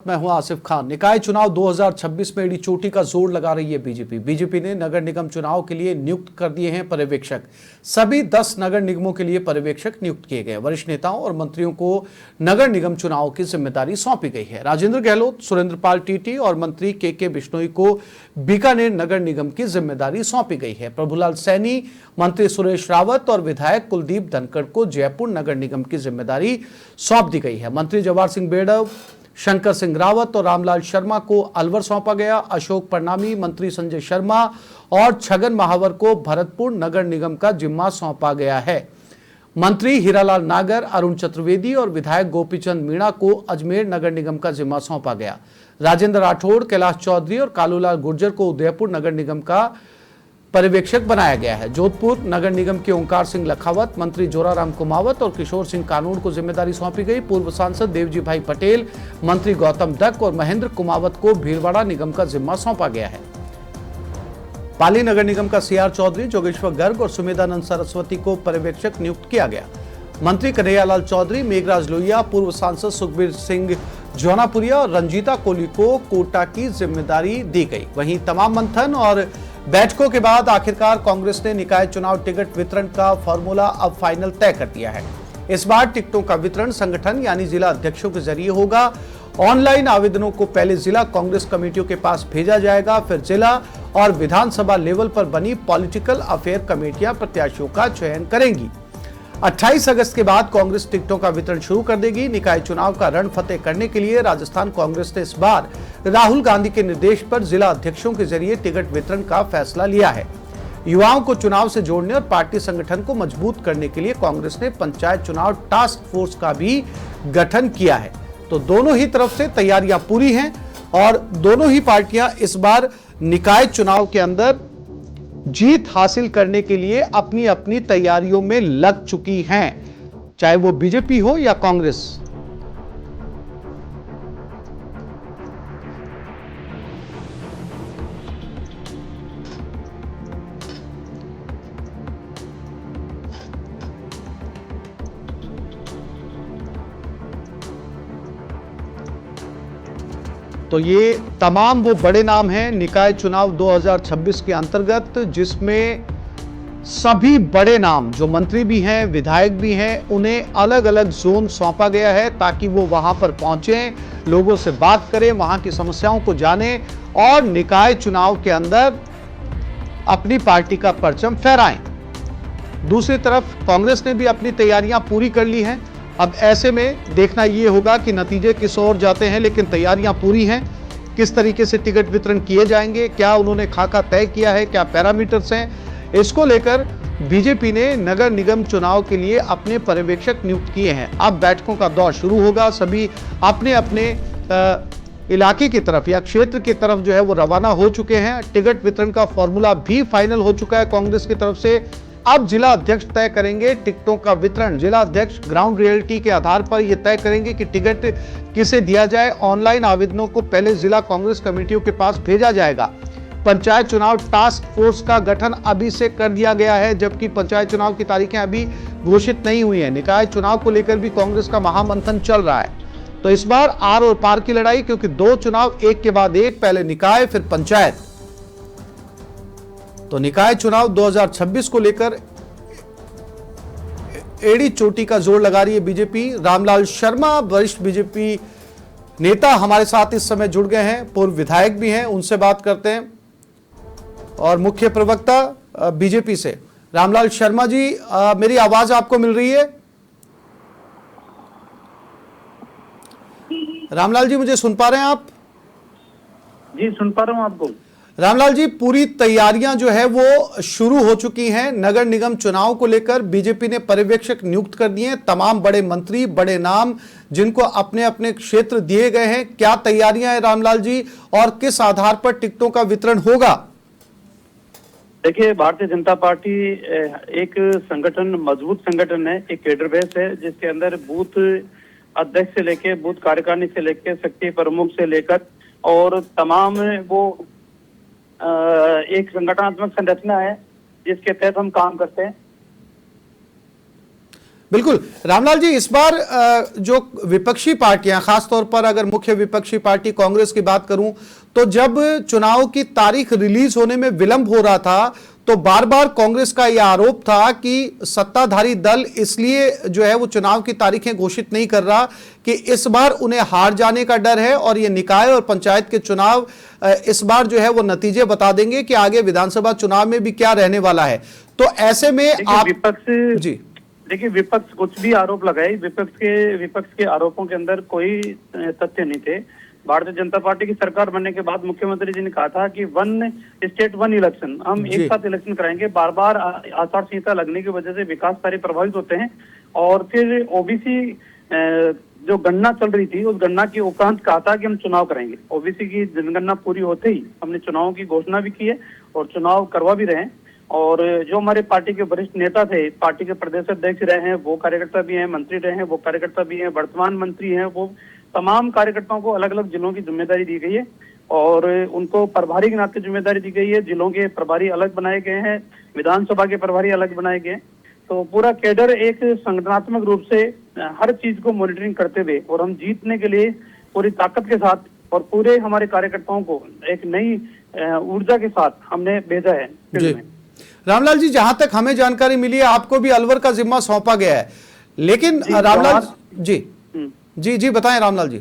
मैं हूं आसिफ खान। निकाय चुनाव 2026 में एड़ी चोटी का जोर लगा रही है बीजेपी। बीजेपी ने नगर निगम चुनाव के लिए नियुक्त कर दिए हैं पर्यवेक्षक। सभी 10 नगर निगमों के लिए पर्यवेक्षक नियुक्त किए गए। वरिष्ठ नेताओं और मंत्रियों को नगर निगम चुनाव की जिम्मेदारी सौंपी गई है। राजेंद्र गहलोत, सुरेंद्रपाल टीटी और मंत्री के बिश्नोई को बीकानेर नगर निगम की जिम्मेदारी सौंपी गई है। प्रभुलाल सैनी, मंत्री सुरेश रावत और विधायक कुलदीप धनखड़ को जयपुर नगर निगम की जिम्मेदारी सौंप दी गई है। मंत्री जवाहर सिंह बेड़व, शंकर सिंह रावत और रामलाल शर्मा को अलवर सौंपा गया। अशोक परनामी, मंत्री संजय शर्मा और छगन महावर को भरतपुर नगर निगम का जिम्मा सौंपा गया है। मंत्री हीरालाल नागर, अरुण चतुर्वेदी और विधायक गोपीचंद मीणा को अजमेर नगर निगम का जिम्मा सौंपा गया। राजेंद्र राठौड़, कैलाश चौधरी और कालूलाल गुर्जर को उदयपुर नगर निगम का पर्यवेक्षक बनाया गया है। जोधपुर नगर निगम के ओंकार सिंह लखावत, मंत्री जोराराम कुमावत और किशोर सिंह कानून को जिम्मेदारी सौंपी गई। पूर्व सांसद देवजी भाई पटेल, मंत्री गौतम दत्त और महेंद्र कुमावत को भीलवाड़ा निगम का जिम्मा सौंपा गया है। पाली नगर निगम का सीआर चौधरी, जोगेश्वर गर्ग और सुमेधानंद सरस्वती को पर्यवेक्षक नियुक्त किया गया। मंत्री कन्हैयालाल चौधरी, मेघराज लोहिया, पूर्व सांसद सुखबीर सिंह जौनापुरिया और रंजीता कोहली को कोटा की जिम्मेदारी दी गई। वहीं तमाम मंथन और बैठकों के बाद आखिरकार कांग्रेस ने निकाय चुनाव टिकट वितरण का फॉर्मूला अब फाइनल तय कर दिया है। इस बार टिकटों का वितरण संगठन यानी जिला अध्यक्षों के जरिए होगा। ऑनलाइन आवेदनों को पहले जिला कांग्रेस कमेटियों के पास भेजा जाएगा, फिर जिला और विधानसभा लेवल पर बनी पॉलिटिकल अफेयर कमेटियां प्रत्याशियों का चयन करेंगी। 28 अगस्त के बाद कांग्रेस टिकटों का वितरण शुरू कर देगी। निकाय चुनाव का रण फतेह करने के लिए राजस्थान कांग्रेस ने इस बार राहुल गांधी के निर्देश पर जिला अध्यक्षों के जरिए टिकट वितरण का फैसला लिया है। युवाओं को चुनाव से जोड़ने और पार्टी संगठन को मजबूत करने के लिए कांग्रेस ने पंचायत चुनाव टास्क फोर्स का भी गठन किया है। तो दोनों ही तरफ से तैयारियां पूरी हैं और दोनों ही पार्टियां इस बार निकाय चुनाव के अंदर जीत हासिल करने के लिए अपनी अपनी तैयारियों में लग चुकी हैं, चाहे वो बीजेपी हो या कांग्रेस। तो ये तमाम वो बड़े नाम हैं निकाय चुनाव 2026 के अंतर्गत, जिसमें सभी बड़े नाम जो मंत्री भी हैं, विधायक भी हैं, उन्हें अलग अलग जोन सौंपा गया है ताकि वो वहां पर पहुंचे, लोगों से बात करें, वहां की समस्याओं को जानें और निकाय चुनाव के अंदर अपनी पार्टी का परचम फहराएं। दूसरी तरफ कांग्रेस ने भी अपनी तैयारियां पूरी कर ली हैं। अब ऐसे में देखना यह होगा कि नतीजे किस ओर जाते हैं, लेकिन तैयारियां पूरी हैं। किस तरीके से टिकट वितरण किए जाएंगे, क्या उन्होंने खाका तय किया है, क्या पैरामीटर्स हैं, इसको लेकर बीजेपी ने नगर निगम चुनाव के लिए अपने पर्यवेक्षक नियुक्त किए हैं। अब बैठकों का दौर शुरू होगा। सभी अपने अपने इलाके की तरफ या क्षेत्र की तरफ जो है वो रवाना हो चुके हैं। टिकट वितरण का फॉर्मूला भी फाइनल हो चुका है कांग्रेस की तरफ से। अब जिला अध्यक्ष तय करेंगे टिकटों का वितरण। जिला अध्यक्ष ग्राउंड रियलिटी के आधार पर यह तय करेंगे कि टिकट किसे दिया जाए। ऑनलाइन आवेदनों को पहले जिला कांग्रेस कमेटियों के पास भेजा जाएगा। पंचायत चुनाव टास्क फोर्स का गठन अभी से कर दिया गया है, जबकि पंचायत चुनाव की तारीखें अभी घोषित नहीं हुई है। निकाय चुनाव को लेकर भी कांग्रेस का महामंथन चल रहा है। तो इस बार आर और पार की लड़ाई, क्योंकि 2 चुनाव एक के बाद एक, पहले निकाय फिर पंचायत। तो निकाय चुनाव 2026 को लेकर एड़ी चोटी का जोर लगा रही है बीजेपी। रामलाल शर्मा, वरिष्ठ बीजेपी नेता, हमारे साथ इस समय जुड़ गए हैं, पूर्व विधायक भी हैं, उनसे बात करते हैं। और मुख्य प्रवक्ता बीजेपी से रामलाल शर्मा जी, मेरी आवाज आपको मिल रही है? रामलाल जी, मुझे सुन पा रहे हैं आप? जी, सुन पा रहा हूं आपको। रामलाल जी, पूरी तैयारियां जो है वो शुरू हो चुकी हैं। नगर निगम चुनाव को लेकर बीजेपी ने पर्यवेक्षक नियुक्त कर दिए हैं। तमाम बड़े मंत्री, बड़े नाम जिनको अपने अपने क्षेत्र दिए गए हैं। क्या तैयारियां हैं रामलाल जी, और किस आधार पर टिकटों का वितरण होगा? देखिए, भारतीय जनता पार्टी एक संगठन, मजबूत संगठन है, एक कैडर बेस है, जिसके अंदर बूथ अध्यक्ष से लेके, बूथ कार्यकारिणी से लेके, शक्ति प्रमुख से लेकर और तमाम वो एक संगठनात्मक संरचना है जिसके तहत हम काम करते हैं। बिल्कुल रामलाल जी, इस बार जो विपक्षी पार्टियां, खासतौर पर अगर मुख्य विपक्षी पार्टी कांग्रेस की बात करूं, तो जब चुनाव की तारीख रिलीज होने में विलंब हो रहा था तो बार बार कांग्रेस का यह आरोप था कि सत्ताधारी दल इसलिए जो है वो चुनाव की तारीखें घोषित नहीं कर रहा कि इस बार उन्हें हार जाने का डर है और ये निकाय और पंचायत के चुनाव इस बार जो है वो नतीजे बता देंगे कि आगे विधानसभा चुनाव में भी क्या रहने वाला है। तो ऐसे में आप विपक्ष जी देखिए, विपक्ष कुछ भी आरोप लगाए, विपक्ष के आरोपों के अंदर कोई तथ्य नहीं थे। भारतीय जनता पार्टी की सरकार बनने के बाद मुख्यमंत्री जी ने कहा था कि 1 स्टेट 1 इलेक्शन, हम एक साथ इलेक्शन कराएंगे। बार बार आचार संहिता लगने की वजह से विकास कार्य प्रभावित होते हैं। और फिर ओबीसी जो गणना चल रही थी, उस गणना के उपरांत कहा था कि हम चुनाव कराएंगे। ओबीसी की जनगणना पूरी होते ही हमने चुनाव की घोषणा भी की है और चुनाव करवा भी रहे हैं। और जो हमारे पार्टी के वरिष्ठ नेता थे, पार्टी के प्रदेश अध्यक्ष रहे हैं, वो कार्यकर्ता भी हैं, मंत्री रहे हैं, वो कार्यकर्ता भी हैं, वर्तमान मंत्री हैं, वो तमाम कार्यकर्ताओं को अलग अलग जिलों की जिम्मेदारी दी गई है और उनको प्रभारी के नाते जिम्मेदारी दी गई है। जिलों के प्रभारी अलग बनाए गए हैं, विधानसभा के प्रभारी अलग बनाए गए। तो पूरा कैडर एक संगठनात्मक रूप से हर चीज को मॉनिटरिंग करते हुए और हम जीतने के लिए पूरी ताकत के साथ और पूरे हमारे कार्यकर्ताओं को एक नई ऊर्जा के साथ हमने भेजा है फील्ड में। रामलाल जी, जहां तक हमें जानकारी मिली है आपको भी अलवर का जिम्मा सौंपा गया है, लेकिन रामलाल जी जी बताएं रामलाल जी।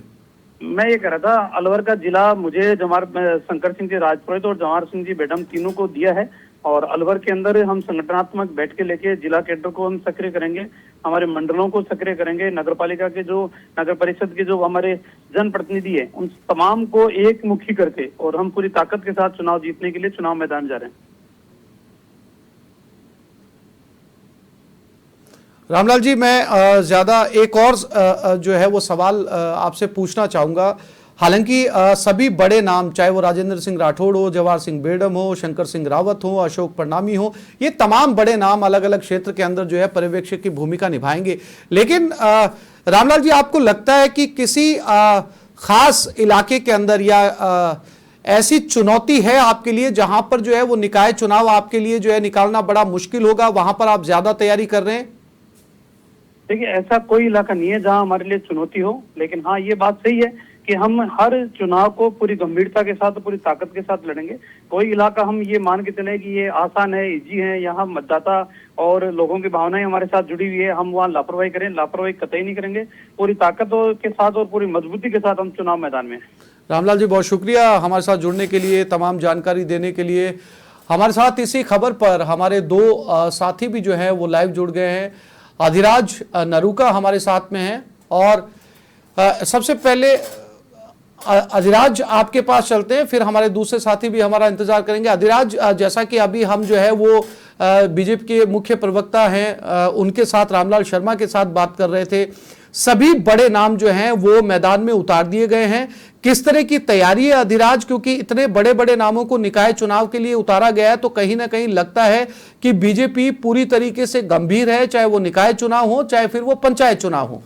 मैं ये कह रहा था, अलवर का जिला मुझे शंकर सिंह जी राजपुरोहित और जवाहर सिंह जी बेडम तीनों को दिया है और अलवर के अंदर हम संगठनात्मक बैठ के लेके जिला केडर को हम सक्रिय करेंगे, हमारे मंडलों को सक्रिय करेंगे, नगर पालिका के जो नगर परिषद के जो हमारे जनप्रतिनिधि है उन तमाम को एक मुखी करके और हम पूरी ताकत के साथ चुनाव जीतने के लिए चुनाव मैदान जा रहे हैं। रामलाल जी, मैं ज्यादा एक और जो है वो सवाल आपसे पूछना चाहूंगा। हालांकि सभी बड़े नाम, चाहे वो राजेंद्र सिंह राठौड़ हो, जवाहर सिंह बेडम हो, शंकर सिंह रावत हो, अशोक परनामी हो, ये तमाम बड़े नाम अलग अलग क्षेत्र के अंदर जो है पर्यवेक्षक की भूमिका निभाएंगे। लेकिन रामलाल जी, आपको लगता है कि किसी खास इलाके के अंदर या ऐसी चुनौती है आपके लिए जहां पर जो है वो निकाय चुनाव आपके लिए जो है निकालना बड़ा मुश्किल होगा, वहां पर आप ज्यादा तैयारी कर रहे हैं? देखिए, ऐसा कोई इलाका नहीं है जहां हमारे लिए चुनौती हो, लेकिन हाँ ये बात सही है कि हम हर चुनाव को पूरी गंभीरता के साथ, पूरी ताकत के साथ लड़ेंगे। कोई इलाका हम ये मान के चले कि ये आसान है, इजी है, यहाँ मतदाता और लोगों की भावनाएं हमारे साथ जुड़ी हुई है, हम वहाँ लापरवाही करें, लापरवाही कतई नहीं करेंगे। पूरी ताकत के साथ और पूरी मजबूती के साथ हम चुनाव मैदान में। रामलाल जी, बहुत शुक्रिया हमारे साथ जुड़ने के लिए, तमाम जानकारी देने के लिए। हमारे साथ इसी खबर पर हमारे दो साथी भी जो है वो लाइव जुड़ गए हैं। अधिराज नरूका हमारे साथ में हैं और सबसे पहले अधिराज आपके पास चलते हैं, फिर हमारे दूसरे साथी भी हमारा इंतजार करेंगे। अधिराज, जैसा कि अभी हम जो है वो बीजेपी के मुख्य प्रवक्ता हैं उनके साथ, रामलाल शर्मा के साथ बात कर रहे थे, सभी बड़े नाम जो हैं वो मैदान में उतार दिए गए हैं। किस तरह की तैयारी है अधिराज, क्योंकि इतने बड़े बड़े नामों को निकाय चुनाव के लिए उतारा गया है तो कहीं ना कहीं लगता है कि बीजेपी पूरी तरीके से गंभीर है, चाहे वो निकाय चुनाव हो चाहे फिर वो पंचायत चुनाव हो।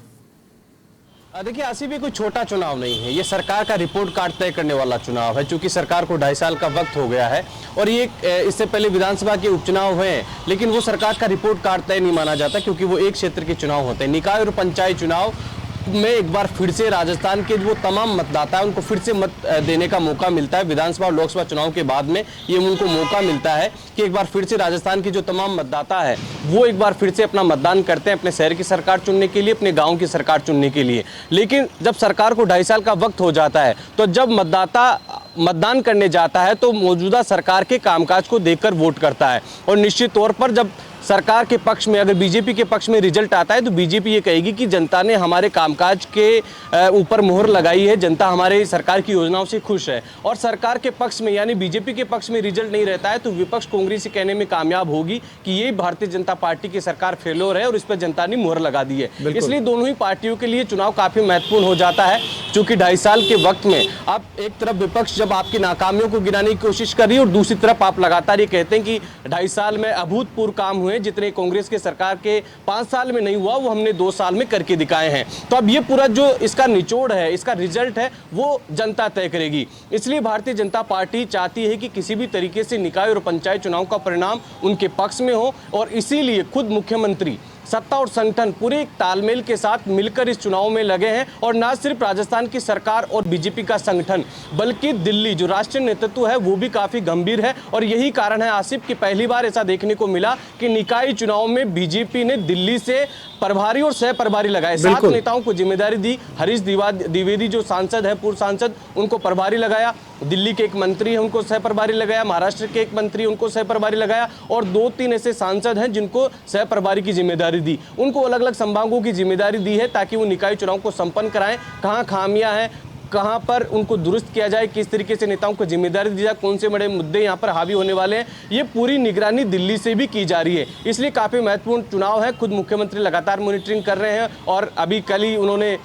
देखिए, ऐसी भी कोई छोटा चुनाव नहीं है, ये सरकार का रिपोर्ट कार्ड तय करने वाला चुनाव है। चूंकि सरकार को 2.5 साल का वक्त हो गया है और ये इससे पहले विधानसभा के उपचुनाव हुए हैं, लेकिन वो सरकार का रिपोर्ट कार्ड तय नहीं माना जाता क्योंकि वो एक क्षेत्र के चुनाव होते हैं। निकाय और पंचायत चुनाव में एक बार फिर से राजस्थान के जो तमाम मतदाता है उनको फिर से मत देने का मौका मिलता है। विधानसभा और लोकसभा चुनाव के बाद में ये उनको मौका मिलता है कि एक बार फिर से राजस्थान के जो तमाम मतदाता है वो एक बार फिर से अपना मतदान करते हैं अपने शहर की सरकार चुनने के लिए, अपने गांव की सरकार चुनने के लिए। लेकिन जब सरकार को 2.5 साल का वक्त हो जाता है तो जब मतदाता मतदान करने जाता है तो मौजूदा सरकार के कामकाज को देखकर वोट करता है और निश्चित तौर पर जब सरकार के पक्ष में, अगर बीजेपी के पक्ष में रिजल्ट आता है तो बीजेपी ये कहेगी कि जनता ने हमारे कामकाज के ऊपर मोहर लगाई है, जनता हमारे सरकार की योजनाओं से खुश है। और सरकार के पक्ष में यानी बीजेपी के पक्ष में रिजल्ट नहीं रहता है तो विपक्ष कांग्रेस से कहने में कामयाब होगी कि ये भारतीय जनता पार्टी की सरकार फेलोर है और इस पर जनता ने मोहर लगा दी है। इसलिए दोनों ही पार्टियों के लिए चुनाव काफी महत्वपूर्ण हो जाता है, चूंकि 2.5 साल के वक्त में अब एक तरफ विपक्ष जब आपकी नाकामियों को गिनाने की कोशिश कर रही है और दूसरी तरफ आप लगातार ये कहते हैं कि 2.5 साल में अभूतपूर्व काम हुए, जितने कांग्रेस के सरकार के 5 साल में नहीं हुआ वो हमने 2 साल में करके दिखाए हैं। तो अब ये पूरा जो इसका निचोड़ है, इसका रिजल्ट है, वो जनता तय करेगी। इसलिए भारतीय जनता पार्टी चाहती है कि किसी भी तरीके से निकाय और पंचायत चुनाव का परिणाम उनके पक्ष में हो और इसीलिए खुद मुख्यमंत्री सत्ता और संगठन पूरे एक तालमेल के साथ मिलकर इस चुनाव में लगे हैं। और ना सिर्फ राजस्थान की सरकार और बीजेपी का संगठन, बल्कि दिल्ली जो राष्ट्रीय नेतृत्व है वो भी काफी गंभीर है। और यही कारण है आसिफ कि पहली बार ऐसा देखने को मिला कि निकाय चुनाव में बीजेपी ने दिल्ली से प्रभारी और सह प्रभारी लगाए। 7 नेताओं को जिम्मेदारी दी। हरीश द्विवेदी जो सांसद है, पूर्व सांसद, उनको प्रभारी लगाया। दिल्ली के एक मंत्री हैं, उनको सह प्रभारी लगाया। महाराष्ट्र के एक मंत्री, उनको सह प्रभारी लगाया। और 2-3 ऐसे सांसद हैं जिनको सह प्रभारी की जिम्मेदारी दी। उनको अलग अलग संभागों की जिम्मेदारी दी है ताकि वो निकाय चुनाव को संपन्न कराएं। कहाँ खामियां हैं, कहां पर उनको दुरुस्त किया जाए, किस तरीके से नेताओं को जिम्मेदारी दी जाए, कौन से बड़े मुद्दे यहां पर हावी होने वाले हैं, ये पूरी निगरानी दिल्ली से भी की जा रही है। इसलिए काफी महत्वपूर्ण चुनाव है। खुद मुख्यमंत्री लगातार मॉनिटरिंग कर रहे हैं। और अभी कल ही उन्होंने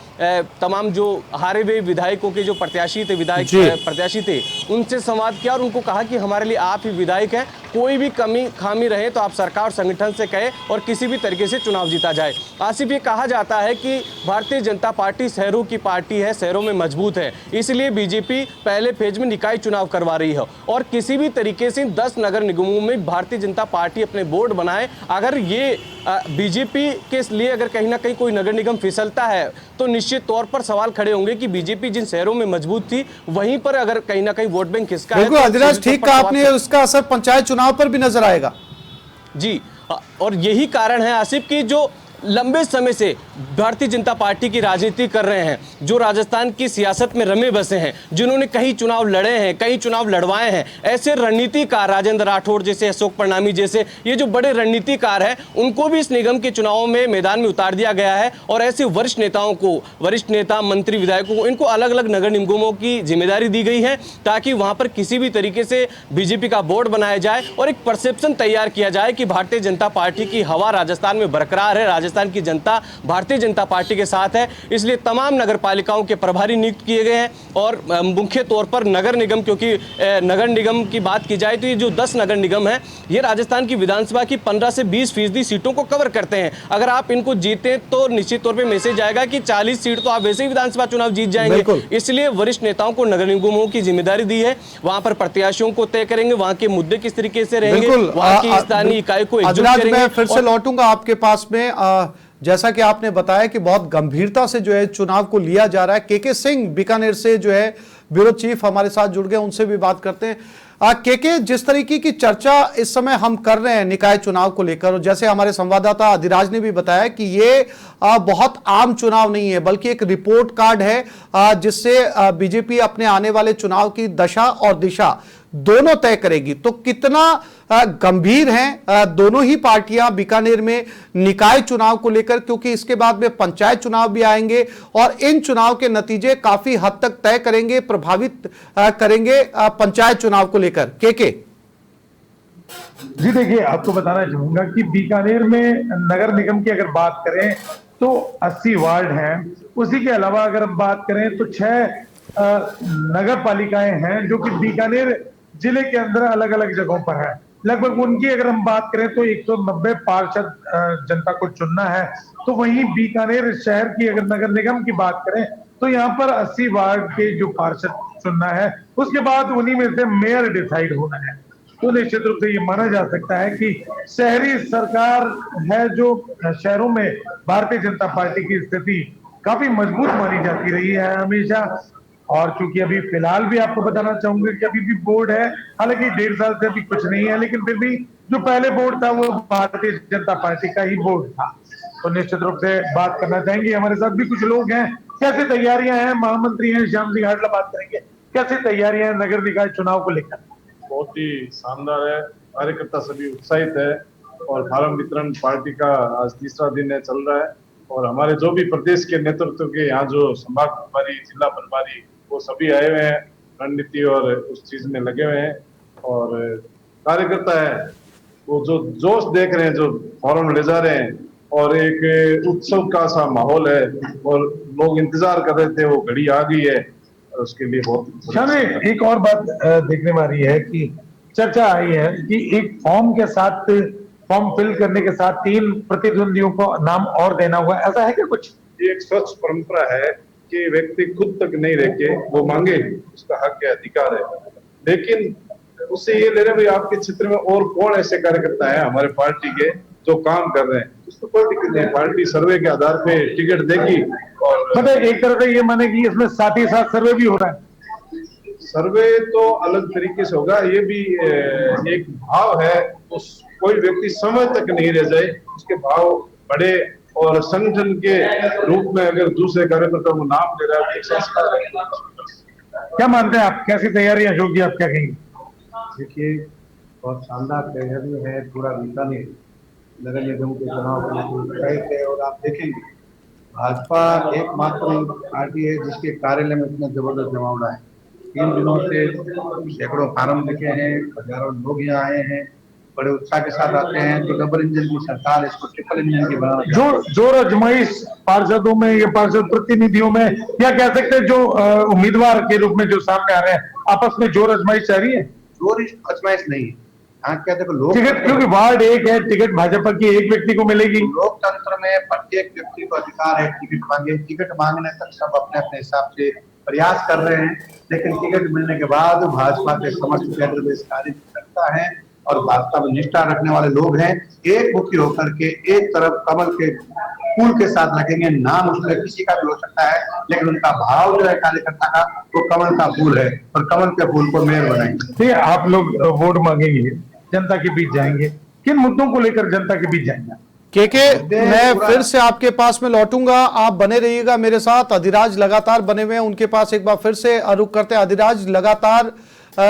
तमाम जो हारे हुए विधायकों के जो प्रत्याशी थे, विधायक प्रत्याशी थे, उनसे संवाद किया और उनको कहा कि हमारे लिए आप ही विधायक हैं, कोई भी कमी खामी रहे तो आप सरकार और संगठन से कहे और किसी भी तरीके से चुनाव जीता जाए। आसिफ, ये कहा जाता है कि भारतीय जनता पार्टी शहरों की पार्टी है, शहरों में मजबूत है, इसलिए बीजेपी पहले फेज में निकाय चुनाव करवा रही है। और किसी भी तरीके से 10 नगर निगमों में भारतीय जनता पार्टी अपने बोर्ड बनाए। अगर ये बीजेपी के लिए अगर कहीं ना कहीं कोई नगर निगम फिसलता है तो निश्चित तौर पर सवाल खड़े होंगे कि बीजेपी जिन शहरों में मजबूत थी वहीं पर अगर कहीं ना कहीं वोट बैंक खिसका है। बिल्कुल अधिराज, ठीक कहा आपने, उसका असर पंचायत चुनाव पर भी नजर आएगा। जी, और यही कारण है आसिफ की जो लंबे समय से भारतीय जनता पार्टी की राजनीति कर रहे हैं, जो राजस्थान की सियासत में रमे बसे हैं, जिन्होंने कई चुनाव लड़े हैं, कई चुनाव लड़वाए हैं, ऐसे रणनीतिकार राजेंद्र राठौड़ जैसे, अशोक परनामी जैसे, ये जो बड़े रणनीतिकार हैं, उनको भी इस निगम के चुनावों में मैदान में उतार दिया गया है। और ऐसे वरिष्ठ नेताओं को, वरिष्ठ नेता, मंत्री, विधायकों को, इनको अलग अलग नगर निगमों की जिम्मेदारी दी गई है ताकि वहां पर किसी भी तरीके से बीजेपी का बोर्ड बनाया जाए और एक परसेप्शन तैयार किया जाए कि भारतीय जनता पार्टी की हवा राजस्थान में बरकरार है, राजस्थान की जनता भारतीय जनता पार्टी के साथ है। इसलिए तमाम नगर पालिकाओं के प्रभारी नियुक्त किए गए हैं। और मुख्य तौर पर नगर निगम, क्योंकि नगर निगम की बात की जाए तो ये जो 10 नगर निगम है, ये राजस्थान की विधानसभा की 15 से 20% सीटों को कवर करते हैं। अगर आप इनको जीते तो निश्चित तौर पर मैसेज आएगा कि 40 सीट तो आप वैसे ही विधानसभा चुनाव जीत जाएंगे। इसलिए वरिष्ठ नेताओं को नगर निगमों की जिम्मेदारी दी है। वहां पर प्रत्याशियों को तय करेंगे, वहां के मुद्दे किस तरीके से रहेंगे, वहां की स्थानीय इकाई को एकजुट करेंगे। मैं फिर से लौटूंगा आपके पास में। जैसा कि आपने बताया कि बहुत गंभीरता से जो है चुनाव को लिया जा रहा है। केके सिंह बीकानेर से जो है ब्यूरो चीफ हमारे साथ जुड़ गए, उनसे भी बात करते हैं। केके, जिस तरीके की चर्चा इस समय हम कर रहे हैं निकाय चुनाव को लेकर, और जैसे हमारे संवाददाता अधिराज ने भी बताया कि ये बहुत आम चुनाव नहीं है बल्कि एक रिपोर्ट कार्ड है जिससे बीजेपी अपने आने वाले चुनाव की दशा और दिशा दोनों तय करेगी। तो कितना गंभीर हैं दोनों ही पार्टियां बीकानेर में निकाय चुनाव को लेकर, क्योंकि इसके बाद में पंचायत चुनाव भी आएंगे और इन चुनाव के नतीजे काफी हद तक तय करेंगे, प्रभावित करेंगे पंचायत चुनाव को लेकर। केके जी, देखिए, आपको बताना चाहूंगा कि बीकानेर में नगर निगम की अगर बात करें तो 80 वार्ड हैं। उसी के अलावा अगर हम बात करें तो 6 नगर पालिकाएं हैं जो कि बीकानेर जिले के अंदर अलग अलग जगहों पर है। लगभग उनकी अगर हम बात करें तो 190 पार्षद जनता को चुनना है। तो वहीं बीकानेर शहर की अगर नगर निगम की बात करें तो यहाँ पर 80 वार्ड के जो पार्षद चुनना है, उसके बाद उन्हीं में से मेयर डिसाइड होना है। तो निश्चित रूप से ये माना जा सकता है कि शहरी सरकार है जो शहरों में भारतीय जनता पार्टी की स्थिति काफी मजबूत मानी जाती रही है हमेशा। और चूंकि अभी फिलहाल भी आपको बताना चाहूंगा कि अभी भी बोर्ड है, हालांकि 1.5 साल से अभी कुछ नहीं है, लेकिन फिर भी जो पहले बोर्ड था वो भारतीय जनता पार्टी का ही बोर्ड था। तो निश्चित रूप से बात करना चाहेंगे, हमारे साथ भी कुछ लोग हैं। कैसे तैयारियां हैं, महामंत्री हैं श्याम सिंह हाटला, बात करेंगे कैसे तैयारियां हैं नगर निकाय चुनाव को लेकर। बहुत ही शानदार है, कार्यकर्ता सभी उत्साहित है और फार्म वितरण पार्टी का आज तीसरा दिन है, चल रहा है। और हमारे जो भी प्रदेश के नेतृत्व के यहाँ जो संभाग प्रभारी, जिला प्रभारी, वो सभी आए हुए हैं, रणनीति और उस चीज में लगे हुए हैं। और कार्यकर्ता है वो जो जोश देख रहे हैं, जो फॉर्म ले जा रहे हैं, और एक उत्सव का सा माहौल है और लोग इंतजार कर रहे थे, वो घड़ी आ गई है। उसके लिए बहुत एक और बात देखने में आ रही है कि चर्चा आई है कि एक फॉर्म के साथ, फॉर्म फिल करने के साथ 3 प्रतिद्वंदियों को नाम और देना हुआ, ऐसा है क्या कुछ? ये एक स्वच्छ परंपरा है कि व्यक्ति खुद तक नहीं रह के वो मांगे, उसका हक है, अधिकार है। लेकिन उससे ये ले रहे भाई आपके क्षेत्र में और कौन ऐसे कार्यकर्ता है हमारे पार्टी के जो काम कर रहे हैं उसमें कोई दिक्कत नहीं। पार्टी सर्वे के आधार पे टिकट देगी और मतलब एक तरह से ये माने कि इसमें साथ ही साथ सर्वे भी हो रहा है। सर्वे तो अलग तरीके से होगा, ये भी एक भाव है, उस कोई व्यक्ति समय तक नहीं रह जाए, उसके भाव बढ़े। और संगठन के रूप में अगर दूसरे कार्यकर्ताओं को नाम ले रहा है, एक संस्कार है। क्या मानते हैं आप, कैसी तैयारी अशोक जी, आप क्या कहेंगे? देखिए, बहुत शानदार तैयारी है। पूरा बीकानेर नगर निगम के चुनाव के लिए है। और आप देखेंगे भाजपा एकमात्र पार्टी है जिसके कार्यालय में इतना जबरदस्त जमावड़ा है। 3 दिनों से सैकड़ों फार्म लिखे हैं, हजारों लोग यहाँ आए हैं, बड़े उत्साह के साथ आते हैं। तो डबल इंजन की सरकार इसको ट्रिपल इंजन की बना जोर आजमाइश पार्षदों में या पार्षद प्रतिनिधियों में, या कह सकते हैं जो उम्मीदवार के रूप में जो सामने आ रहे हैं, आपस में जोर आजमाइश जारी है? जोर आजमाइश नहीं है। हाँ, क्या देखो, लोग टिकट, क्योंकि वार्ड एक है, टिकट भाजपा की एक व्यक्ति को मिलेगी। लोकतंत्र में प्रत्येक व्यक्ति को अधिकार है टिकट मांगे। टिकट मांगने तक सब अपने अपने हिसाब से प्रयास कर रहे हैं, लेकिन टिकट मिलने के बाद भाजपा के समस्त केंद्र में कार्यकर्ता है और भाजपा में निष्ठा रखने वाले लोग हैं, एक मुखी होकर के एक तरफ कमल के फूल के साथ लगेंगे। नाम उसमें किसी का भी हो सकता है, लेकिन उनका भाव जो है कार्यकर्ता का, वो कमल का फूल है और कमल के फूल को मेयर बनाएंगे। ठीक है, आप लोग वोट मांगेंगे, जनता के बीच जाएंगे, किन मुद्दों को लेकर जनता के बीच जाएंगे? के मैं फिर से आपके पास में लौटूंगा, आप बने रहिएगा मेरे साथ। अधिराज लगातार बने हुए हैं, उनके पास एक बार फिर से रुख करते हैं। अधिराज, लगातार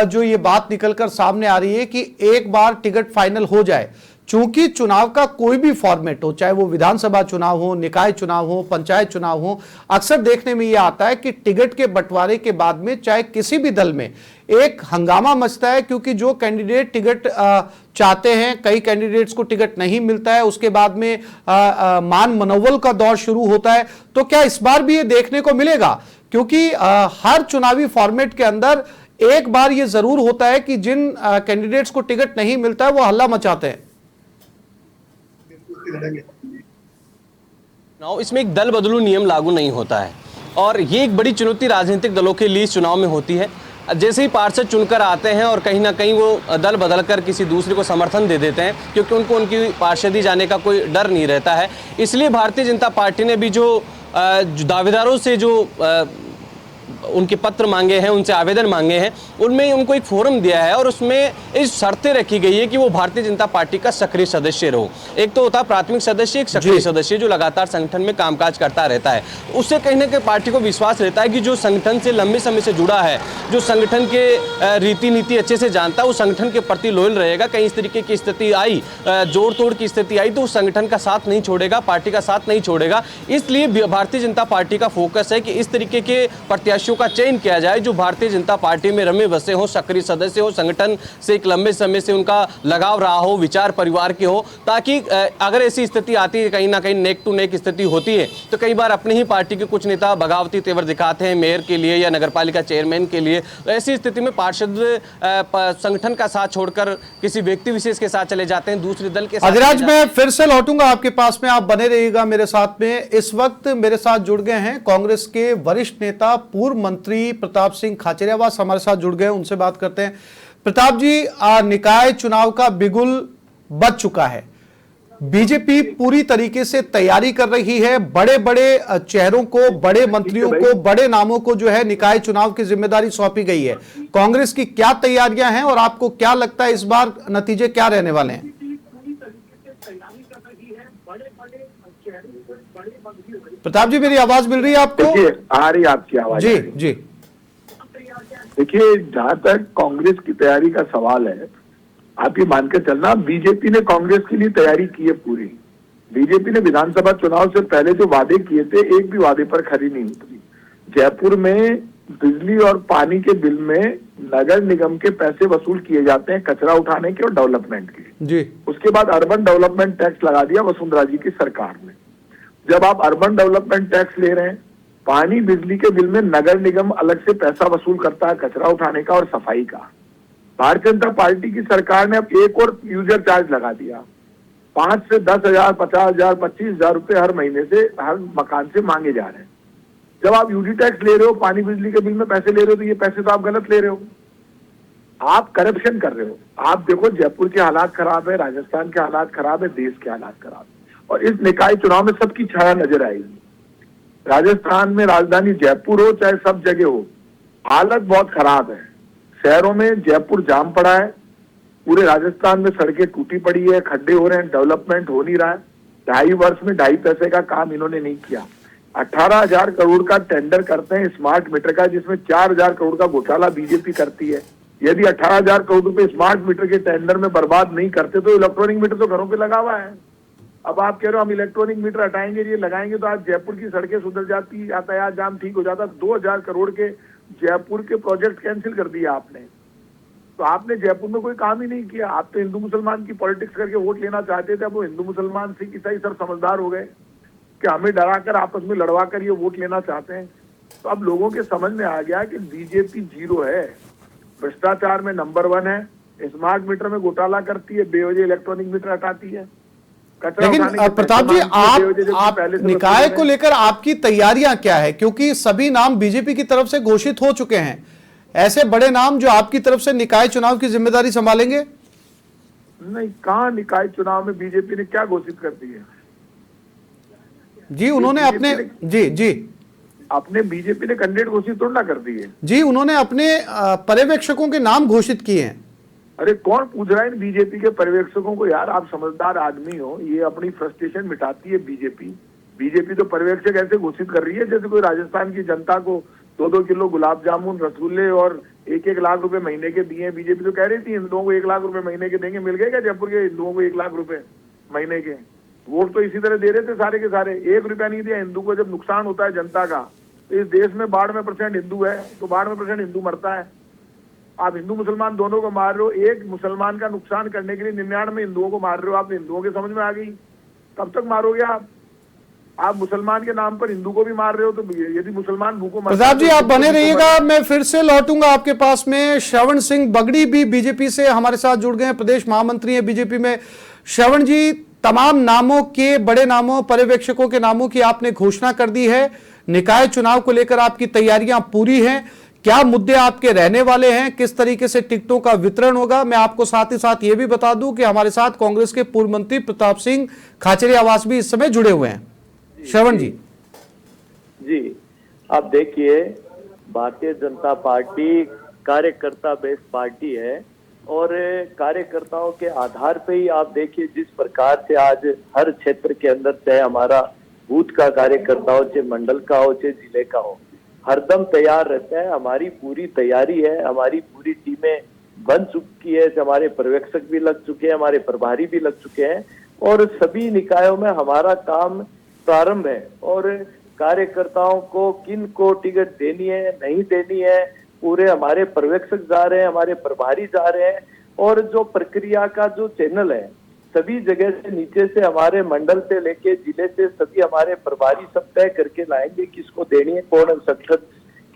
जो ये बात निकलकर सामने आ रही है कि एक बार टिकट फाइनल हो जाए, चूंकि चुनाव का कोई भी फॉर्मेट हो, चाहे वो विधानसभा चुनाव हो, निकाय चुनाव हो, पंचायत चुनाव हो, अक्सर देखने में ये आता है कि टिकट के बंटवारे के बाद में चाहे किसी भी दल में एक हंगामा मचता है, क्योंकि जो कैंडिडेट टिकट चाहते हैं, कई कैंडिडेट्स को टिकट नहीं मिलता है, उसके बाद में मान मनोबल का दौर शुरू होता है। तो क्या इस बार भी ये देखने को मिलेगा? क्योंकि हर चुनावी फॉर्मेट के अंदर एक बार ये जरूर होता है कि जिन कैंडिडेट्स को टिकट नहीं मिलता है वो हल्ला मचाते हैं। इसमें एक दल बदलू नियम लागू नहीं होता है और ये एक बड़ी चुनौती राजनीतिक दलों के लिए चुनाव में होती है। जैसे ही पार्षद चुनकर आते हैं और कहीं ना कहीं वो दल बदलकर किसी दूसरे को समर्थन दे देते हैं, क्योंकि उनको उनकी पार्षदी जाने का कोई डर नहीं रहता है। इसलिए भारतीय जनता पार्टी ने भी जो दावेदारों से जो उनके पत्र मांगे हैं, उनसे आवेदन मांगे हैं, उनमें उनको एक फोरम दिया है और उसमें इस शर्तें रखी गई है कि वो भारतीय जनता पार्टी का सक्रिय सदस्य रहो। एक तो होता है प्राथमिक सदस्य, एक सक्रिय सदस्य जो लगातार संगठन में कामकाज करता रहता है। उससे कहीं ना कहीं पार्टी को विश्वास रहता है कि जो संगठन से लंबे समय से जुड़ा है, जो संगठन के रीति नीति अच्छे से जानता है, वो संगठन के प्रति लॉयल रहेगा। कहीं इस तरीके की स्थिति आई, जोड़ तोड़ की स्थिति आई, तो उस संगठन का साथ नहीं छोड़ेगा, पार्टी का साथ नहीं छोड़ेगा। इसलिए भारतीय जनता पार्टी का फोकस है कि इस तरीके के प्रत्याशियों का चयन किया जाए जो भारतीय जनता पार्टी में रमे बसे हो, सक्रिय सदस्य हो, संगठन से एक लंबे समय से उनका लगाव रहा हो, विचार परिवार के हो, ताकि अगर ऐसी स्थिति आती है, कहीं ना कहीं नेक टू नेक स्थिति होती है, तो कई बार अपनी ही पार्टी के कुछ नेता बगावती तेवर दिखाते हैं मेयर के लिए या नगरपालिका चेयरमैन के लिए। तो ऐसी स्थिति में पार्षद संगठन का साथ छोड़कर किसी व्यक्ति विशेष के साथ चले जाते हैं, दूसरे दल के साथ। अधिराज, मैं फिर से लौटूंगा आपके पास में, आप बने रहिएगा मेरे साथ में। इस वक्त मेरे साथ जुड़ गए हैं कांग्रेस के वरिष्ठ नेता, पूर्व मंत्री प्रताप सिंह खाचरियावास हमारे साथ जुड़ गए, उनसे बात करते हैं। प्रताप जी, निकाय चुनाव का बिगुल बज चुका है, बीजेपी पूरी तरीके से तैयारी कर रही है, बड़े बड़े चेहरों को, बड़े मंत्रियों को, बड़े नामों को जो है निकाय चुनाव की जिम्मेदारी सौंपी गई है। कांग्रेस की क्या तैयारियां हैं और आपको क्या लगता है इस बार नतीजे क्या रहने वाले हैं? प्रताप जी, मेरी आवाज मिल रही है आपको? आ रही है आपकी आवाज? जी जी। देखिए, जहां तक कांग्रेस की तैयारी का सवाल है, आप ये मान के चलना, बीजेपी ने कांग्रेस के लिए तैयारी की है पूरी। बीजेपी ने विधानसभा चुनाव से पहले जो वादे किए थे, एक भी वादे पर खरी नहीं उतरी। जयपुर में बिजली और पानी के बिल में नगर निगम के पैसे वसूल किए जाते हैं कचरा उठाने के और डेवलपमेंट के जी। उसके बाद अर्बन डेवलपमेंट टैक्स लगा दिया वसुंधरा जी की सरकार ने। जब आप अर्बन डेवलपमेंट टैक्स ले रहे हैं, पानी बिजली के बिल में नगर निगम अलग से पैसा वसूल करता है कचरा उठाने का और सफाई का। भारतीय जनता पार्टी की सरकार ने अब एक और यूजर चार्ज लगा दिया, 5 से 10,000, 50,000, 25,000 रुपए हर महीने से हर मकान से मांगे जा रहे हैं। जब आप यूडी टैक्स ले रहे हो, पानी बिजली के बिल में पैसे ले रहे हो, तो ये पैसे तो आप गलत ले रहे हो। आप करप्शन कर रहे हो। आप देखो जयपुर के हालात खराब है, राजस्थान के हालात खराब है, देश के हालात खराब है, और इस निकाय चुनाव में सबकी छाया नजर आएगी। राजस्थान में राजधानी जयपुर हो चाहे सब जगह हो, हालत बहुत खराब है। शहरों में जयपुर जाम पड़ा है, पूरे राजस्थान में सड़कें टूटी पड़ी है, खड्डे हो रहे हैं, डेवलपमेंट हो नहीं रहा है। 2.5 वर्ष में 2.5 पैसे का काम इन्होंने नहीं किया। 18,000 करोड़ का टेंडर करते हैं स्मार्ट मीटर का, जिसमें 4,000 करोड़ का घोटाला बीजेपी करती है। यदि 18,000 करोड़ रुपए स्मार्ट मीटर के टेंडर में बर्बाद नहीं करते तो इलेक्ट्रॉनिक मीटर तो घरों पे लगा हुआ है। अब आप कह रहे हो हम इलेक्ट्रॉनिक मीटर हटाएंगे, ये लगाएंगे तो आज जयपुर की सड़कें सुधर जाती, यातायात जाम ठीक हो जाता। 2,000 करोड़ के जयपुर के प्रोजेक्ट कैंसिल कर दिया आपने। तो आपने जयपुर में कोई काम ही नहीं किया। आप तो हिंदू मुसलमान की पॉलिटिक्स करके वोट लेना चाहते थे। अब वो हिंदू मुसलमान सिख ईसाई सब समझदार हो गए कि हमें डराकर आपस में लड़वा कर ये वोट लेना चाहते हैं। तो अब लोगों के समझ में आ गया कि बीजेपी जीरो है, भ्रष्टाचार में नंबर 1 है, स्मार्ट मीटर में घोटाला करती है, बेवजह इलेक्ट्रॉनिक मीटर हटाती है। लेकिन प्रताप जी, आप निकाय को लेकर आपकी तैयारियां क्या है? क्योंकि सभी नाम बीजेपी की तरफ से घोषित हो चुके हैं। ऐसे बड़े नाम जो आपकी तरफ से निकाय चुनाव की जिम्मेदारी संभालेंगे? नहीं, कहां निकाय चुनाव में बीजेपी ने क्या घोषित कर दी है? जी उन्होंने अपने अपने बीजेपी ने कैंडिडेट घोषित थोड़ा कर दी है जी, उन्होंने अपने पर्यवेक्षकों के नाम घोषित किए हैं। अरे कौन पूछ रहा है इन बीजेपी के पर्यवेक्षकों को? यार आप समझदार आदमी हो, ये अपनी फ्रस्ट्रेशन मिटाती है बीजेपी। बीजेपी तो पर्यवेक्षक ऐसे घोषित कर रही है जैसे कोई राजस्थान की जनता को 2-2 किलो गुलाब जामुन, रसगुल्ले और 1-1 लाख रुपए महीने के दिए। बीजेपी तो कह रही थी हिंदुओं को 1 लाख रुपए महीने के देंगे। मिल गए क्या जयपुर के हिंदुओं को 1 लाख रुपए महीने के? वोट तो इसी तरह दे रहे थे सारे के सारे। 1 रुपया नहीं दिया हिंदू को। जब नुकसान होता है जनता का, तो इस देश में 92% हिंदू है, तो 92% हिंदू मरता है। आप हिंदू मुसलमान दोनों को मार रहे हो। एक मुसलमान का नुकसान करने के लिए 99 हिंदुओं को मार रहे हो। आप हिंदुओं के समझ में आ गई? कब तक मारोगे आप मुसलमान के नाम पर हिंदू को भी मार रहे हो। तो यदि मुसलमान भूखों प्रताप जी आप बने रहिएगा, मैं फिर से लौटूंगा आपके पास में। श्रवण सिंह बगड़ी भी बीजेपी से हमारे साथ जुड़ गए हैं, प्रदेश महामंत्री हैं बीजेपी में। श्रवण जी, तमाम नामों के, बड़े नामों, पर्यवेक्षकों के नामों की आपने घोषणा कर दी है। निकाय चुनाव को लेकर आपकी तैयारियां पूरी हैं। क्या मुद्दे आपके रहने वाले हैं? किस तरीके से टिकटों का वितरण होगा? मैं आपको साथ ही साथ ये भी बता दूं कि हमारे साथ कांग्रेस के पूर्व मंत्री प्रताप सिंह खाचरियावास भी इस समय जुड़े हुए हैं। श्रवण जी, आप देखिए, भारतीय जनता पार्टी कार्यकर्ता बेस्ड पार्टी है और कार्यकर्ताओं के आधार पे ही आप देखिए जिस प्रकार से आज हर क्षेत्र के अंदर, चाहे हमारा बूथ का कार्यकर्ता हो, चाहे मंडल का हो, चाहे जिले का हो, हरदम तैयार रहता है। हमारी पूरी तैयारी है, हमारी पूरी टीमें बन चुकी है, हमारे पर्यवेक्षक भी लग चुके हैं, हमारे प्रभारी भी लग चुके हैं और सभी निकायों में हमारा काम प्रारंभ है। और कार्यकर्ताओं को किन को टिकट देनी है, नहीं देनी है, पूरे हमारे पर्यवेक्षक जा रहे हैं, हमारे प्रभारी जा रहे हैं। और जो प्रक्रिया का जो चैनल है, सभी जगह से, नीचे से, हमारे मंडल से लेके जिले से, सभी हमारे प्रभारी सब तय करके लाएंगे किसको देनी है, कौन संसद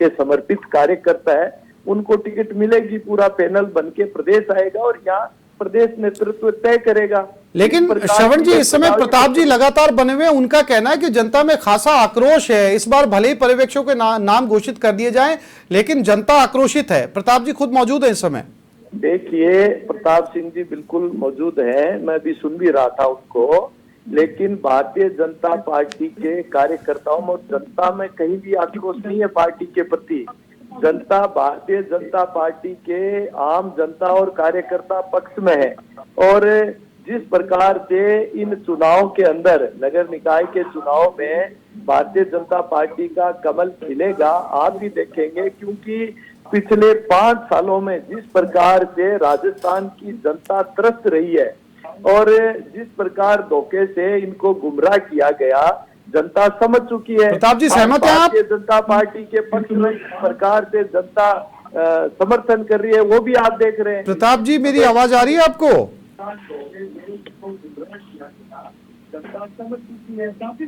के समर्पित कार्यकर्ता है, उनको टिकट मिलेगी। पूरा पैनल बन के प्रदेश आएगा और यहाँ प्रदेश नेतृत्व तय करेगा। लेकिन श्रवण जी, इस समय प्रताप जी लगातार बने हुए, उनका कहना है कि जनता में खासा आक्रोश है। इस बार भले ही पर्यवेक्षकों के नाम घोषित कर दिए जाएं, लेकिन जनता आक्रोशित है। प्रताप जी खुद मौजूद है इस समय। देखिए, प्रताप सिंह जी बिल्कुल मौजूद है, मैं भी सुन भी रहा था उनको। लेकिन भारतीय जनता पार्टी के कार्यकर्ताओं में, जनता में कहीं भी आक्रोश नहीं है पार्टी के प्रति। जनता भारतीय जनता पार्टी के आम जनता और कार्यकर्ता पक्ष में है। और जिस प्रकार से इन चुनाव के अंदर, नगर निकाय के चुनाव में भारतीय जनता पार्टी का कमल खिलेगा, आप भी देखेंगे। क्योंकि पिछले 5 सालों में जिस प्रकार से राजस्थान की जनता त्रस्त रही है और जिस प्रकार धोखे से इनको गुमराह किया गया, जनता समझ चुकी है। प्रताप जी सहमत हैं आप? भारतीय जनता पार्टी के पक्ष में जिस प्रकार से जनता समर्थन कर रही है, वो भी आप देख रहे हैं। प्रताप जी, मेरी आवाज आ रही है आपको? जनता समझ चुकी है, काफी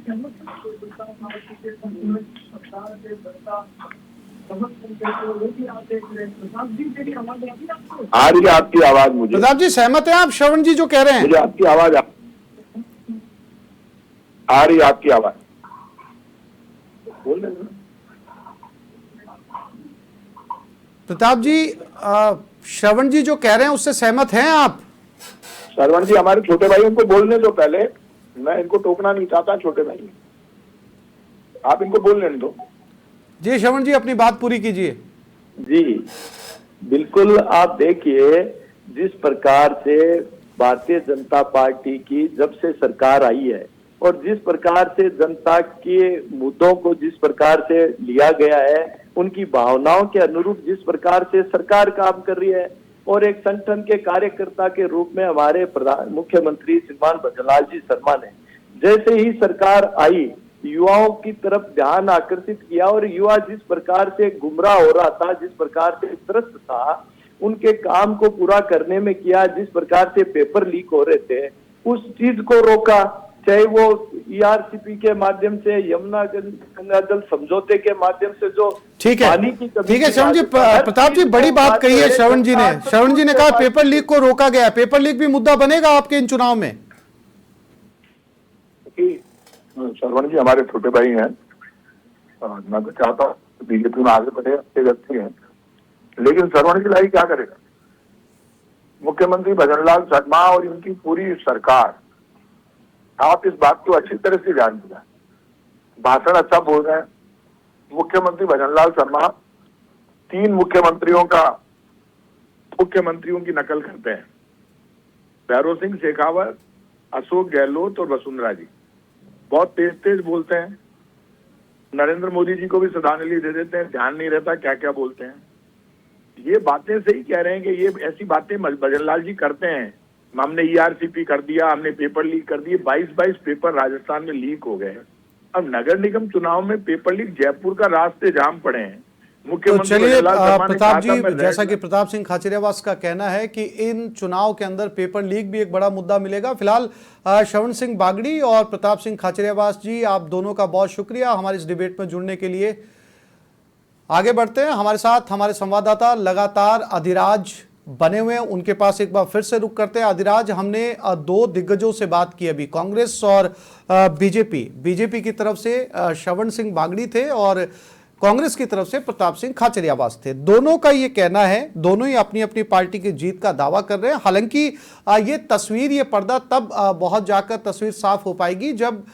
आ रही है आपकी आवाज मुझे? प्रताप जी सहमत हैं आप श्रवण जी जो कह रहे हैं? मुझे आपकी आवाज आ रही है, आपकी आवाज बोल रहे हैं। प्रताप जी, श्रवण जी जो कह रहे हैं उससे सहमत हैं आप? श्रवण जी, हमारे छोटे भाइयों को बोलने दो पहले, मैं इनको टोकना नहीं चाहता। छोटे भाई, आप इनको बोलने दो। जी श्रवण जी, अपनी बात पूरी कीजिए। जी बिल्कुल, आप देखिए जिस प्रकार से भारतीय जनता पार्टी की जब से सरकार आई है और जिस प्रकार से जनता के मुद्दों को जिस प्रकार से लिया गया है, उनकी भावनाओं के अनुरूप जिस प्रकार से सरकार काम कर रही है, और एक संगठन के कार्यकर्ता के रूप में हमारे मुख्यमंत्री श्रीमान भजनलाल जी शर्मा ने जैसे ही सरकार आई युवाओं की तरफ ध्यान आकर्षित किया, और युवा जिस प्रकार से गुमराह हो रहा था, जिस प्रकार से त्रस्त था, उनके काम को पूरा करने में किया। जिस प्रकार से पेपर लीक हो रहे थे उस चीज को रोका, चाहे वो ईआरसीपी के माध्यम से, यमुना गंगा जल समझौते के माध्यम से जो ठीक है, पानी की कमी, ठीक है श्रवण जी। प्रताप जी, बड़ी बात कही है श्रवण जी ने कहा पेपर लीक को रोका गया। पेपर लीक भी मुद्दा बनेगा आपके इन चुनाव में? श्रवण जी हमारे छोटे भाई हैं, मैं तो चाहता हूँ बीजेपी में आगे बढ़े, अच्छे व्यक्ति हैं, लेकिन श्रवण जी लाई क्या करेगा? मुख्यमंत्री भजनलाल शर्मा और इनकी पूरी सरकार, आप इस बात को अच्छी तरह से जानते हैं, भाषण अच्छा बोल रहे हैं। मुख्यमंत्री भजनलाल शर्मा 3 मुख्यमंत्रियों की नकल करते हैं, भैरव सिंह शेखावत, अशोक गहलोत और वसुंधरा जी। बहुत तेज तेज बोलते हैं, नरेंद्र मोदी जी को भी श्रद्धांजलि दे देते हैं, ध्यान नहीं रहता क्या क्या बोलते हैं। ये बातें सही कह रहे हैं कि ये ऐसी बातें भजनलाल जी करते हैं। हमने ईआरसीपी कर दिया, हमने पेपर लीक कर दिए, 22 पेपर राजस्थान में लीक हो गए। अब नगर निगम चुनाव में पेपर लीक, जयपुर का रास्ते जाम पड़े हैं। तो चलिए प्रताप जी, जैसा कि प्रताप सिंह खाचरियावास का कहना है कि इन चुनाव के अंदर पेपर लीक भी एक बड़ा मुद्दा मिलेगा। फिलहाल श्रवण सिंह बागड़ी और प्रताप सिंह खाचरियावास जी, आप दोनों का बहुत शुक्रिया हमारे इस डिबेट में जुड़ने के लिए। आगे बढ़ते हैं, हमारे साथ हमारे संवाददाता लगातार अधिराज बने हुए हैं, उनके पास एक बार फिर से रुक करते हैं। अधिराज, हमने 2 दिग्गजों से बात की अभी, कांग्रेस और बीजेपी की तरफ से श्रवण सिंह बागड़ी थे और कांग्रेस की तरफ से प्रताप सिंह खाचरियावास थे। दोनों का ये कहना है, दोनों ही अपनी अपनी पार्टी की जीत का दावा कर रहे हैं। हालांकि ये तस्वीर, ये पर्दा तब बहुत जाकर तस्वीर साफ हो पाएगी जब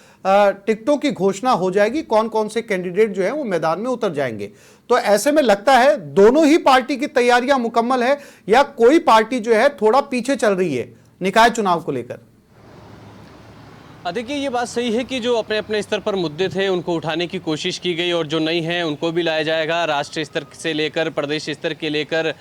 टिकटों की घोषणा हो जाएगी, कौन कौन से कैंडिडेट जो है वो मैदान में उतर जाएंगे। तो ऐसे में लगता है दोनों ही पार्टी की तैयारियां मुकम्मल है या कोई पार्टी जो है थोड़ा पीछे चल रही है निकाय चुनाव को लेकर? देखिए, ये बात सही है कि जो अपने अपने स्तर पर मुद्दे थे उनको उठाने की कोशिश की गई और जो नहीं हैं उनको भी लाया जाएगा। राष्ट्रीय स्तर से लेकर प्रदेश स्तर के लेकर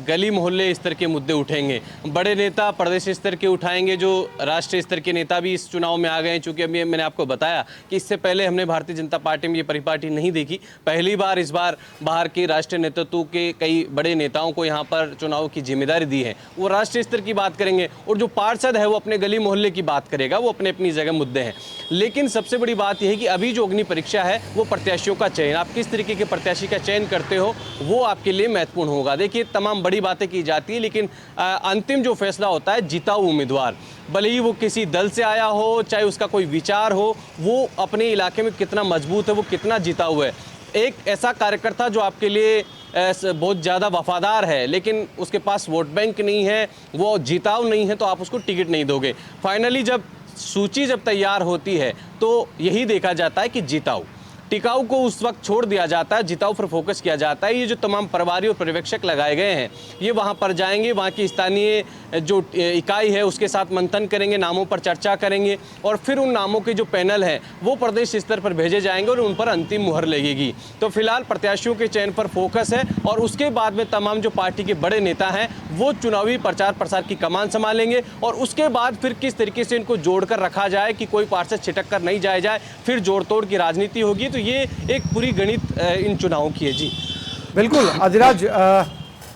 गली मोहल्ले स्तर के मुद्दे उठेंगे। बड़े नेता प्रदेश स्तर के उठाएंगे, जो राष्ट्रीय स्तर के नेता भी इस चुनाव में आ गए हैं। चूँकि अभी मैंने आपको बताया कि इससे पहले हमने भारतीय जनता पार्टी में ये परिपाटी नहीं देखी। पहली बार इस बार बाहर के राष्ट्रीय नेतृत्व के कई बड़े नेताओं को यहाँ पर चुनाव की जिम्मेदारी दी है। वो राष्ट्रीय स्तर की बात करेंगे और जो पार्षद है वो अपने गली मोहल्ले की बात करेगा, वो अपने अपनी जगह मुद्दे हैं। लेकिन सबसे बड़ी बात यह है कि अभी जो अग्नि परीक्षा है वो प्रत्याशियों का चयन, आप किस तरीके के प्रत्याशी का चयन करते हो वो आपके लिए महत्वपूर्ण होगा। देखिए, तमाम बड़ी बातें की जाती है, लेकिन अंतिम जो फैसला होता है जिताऊ उम्मीदवार, भले ही वो किसी दल से आया हो, चाहे उसका कोई विचार हो, वो अपने इलाके में कितना मजबूत है, वो कितना जिताऊ है। एक ऐसा कार्यकर्ता जो आपके लिए बहुत ज़्यादा वफादार है लेकिन उसके पास वोट बैंक नहीं है, वो जिताऊ नहीं है, तो आप उसको टिकट नहीं दोगे। फाइनली जब सूची तैयार होती है तो यही देखा जाता है कि जिताऊ टिकाऊ को उस वक्त छोड़ दिया जाता है, जिताऊ पर फोकस किया जाता है। ये जो तमाम प्रभारी और पर्यवेक्षक लगाए गए हैं ये वहाँ पर जाएंगे, वहाँ की स्थानीय जो इकाई है उसके साथ मंथन करेंगे, नामों पर चर्चा करेंगे और फिर उन नामों के जो पैनल है वो प्रदेश स्तर पर भेजे जाएंगे और उन पर अंतिम मुहर लगेगी। तो फिलहाल प्रत्याशियों के चयन पर फोकस है और उसके बाद में तमाम जो पार्टी के बड़े नेता हैं वो चुनावी प्रचार प्रसार की कमान संभालेंगे और उसके बाद फिर किस तरीके से इनको जोड़कर रखा जाए कि कोई पार्षद छिटक कर नहीं जाया जाए, फिर जोड़ तोड़ की राजनीति होगी। तो ये एक पूरी गणित इन चुनावों की है। जी बिल्कुल अधिराज,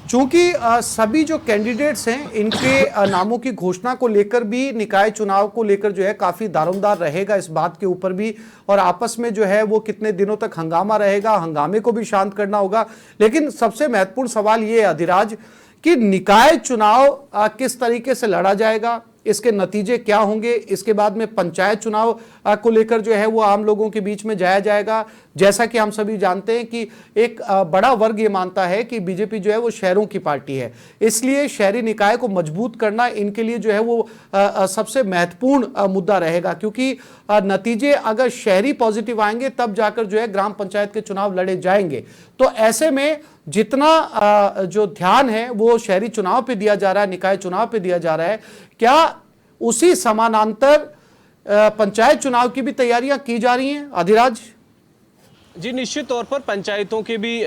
चूंकि सभी जो कैंडिडेट्स हैं इनके नामों की घोषणा को लेकर भी निकाय चुनाव को लेकर जो है काफी दारोमदार रहेगा इस बात के ऊपर भी, और आपस में जो है वो कितने दिनों तक हंगामा रहेगा, हंगामे को भी शांत करना होगा। लेकिन सबसे महत्वपूर्ण सवाल ये है अधिराज कि निकाय चुनाव किस तरीके से लड़ा जाएगा, इसके नतीजे क्या होंगे, इसके बाद में पंचायत चुनाव को लेकर जो है वो आम लोगों के बीच में जाया जाएगा। जैसा कि हम सभी जानते हैं कि एक बड़ा वर्ग ये मानता है कि बीजेपी जो है वो शहरों की पार्टी है, इसलिए शहरी निकाय को मजबूत करना इनके लिए जो है वो सबसे महत्वपूर्ण मुद्दा रहेगा, क्योंकि नतीजे अगर शहरी पॉजिटिव आएंगे तब जाकर जो है ग्राम पंचायत के चुनाव लड़े जाएंगे। तो ऐसे में जितना जो ध्यान है वो शहरी चुनाव पे दिया जा रहा है, निकाय चुनाव पे दिया जा रहा है, क्या उसी समानांतर पंचायत चुनाव की भी तैयारियां की जा रही हैं अधिराज? जी निश्चित तौर पर पंचायतों के भी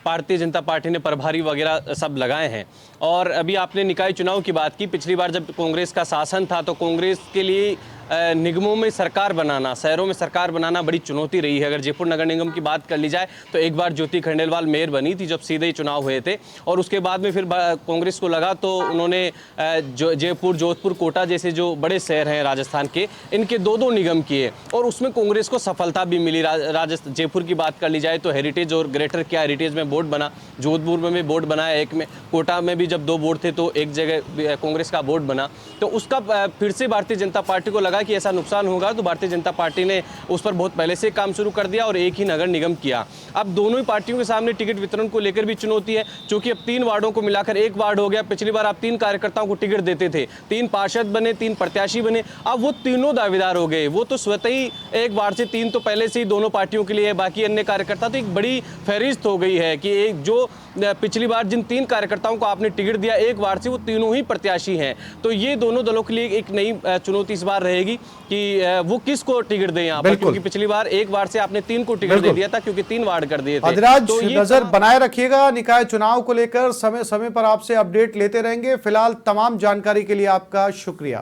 भारतीय जनता पार्टी ने प्रभारी वगैरह सब लगाए हैं। और अभी आपने निकाय चुनाव की बात की, पिछली बार जब कांग्रेस का शासन था तो कांग्रेस के लिए निगमों में सरकार बनाना, शहरों में सरकार बनाना बड़ी चुनौती रही है। अगर जयपुर नगर निगम की बात कर ली जाए तो एक बार ज्योति खंडेलवाल मेयर बनी थी जब सीधे ही चुनाव हुए थे, और उसके बाद में फिर कांग्रेस को लगा तो उन्होंने जयपुर, जोधपुर, कोटा जैसे जो बड़े शहर हैं राजस्थान के, इनके 2-2 निगम किए और उसमें कांग्रेस को सफलता भी मिली। जयपुर की बात कर ली जाए तो हेरिटेज और ग्रेटर क्या हेरिटेज में बोर्ड बना, जोधपुर में भी बोर्ड बनाया एक में, कोटा में भी जब 2 बोर्ड थे तो एक जगह कांग्रेस का बोर्ड बना। तो उसका फिर से भारतीय जनता पार्टी को लगा कि ऐसा नुकसान होगा तो भारतीय जनता पार्टी ने उस पर बहुत पहले से काम शुरू कर दिया और एक ही नगर निगम किया। अब दोनों ही पार्टियों के सामने टिकट वितरण को लेकर भी चुनौती है, क्योंकि अब 3 वार्डों को मिलाकर 1 वार्ड हो गया। पिछली बार आप 3 कार्यकर्ताओं को टिकट देते थे, 3 पार्षद बने, 3 प्रत्याशी बने, अब वो तीनों दावेदार हो गए। वो तो स्वतः ही 1 वार्ड से 3 तो पहले से ही दोनों पार्टियों के लिए है, बाकी अन्य कार्यकर्ता तो एक बड़ी फहरिस्त हो गई है कि एक जो पिछली बार जिन 3 कार्यकर्ताओं को आपने टिकट दिया 1 वार्ड से, वो तीनों ही प्रत्याशी हैं। तो ये दोनों दलों के लिए एक नई चुनौती इस बार रहेगी कि वो किसको टिकट दें यहाँ पर, क्योंकि पिछली बार 1 वार्ड से आपने 3 को टिकट दे दिया था क्योंकि 3 वार्ड कर दिए थे। अधिराज तो नजर बनाए रखिएगा निकाय चुनाव को लेकर, समय समय पर आपसे अपडेट लेते रहेंगे। फिलहाल तमाम जानकारी के लिए आपका शुक्रिया।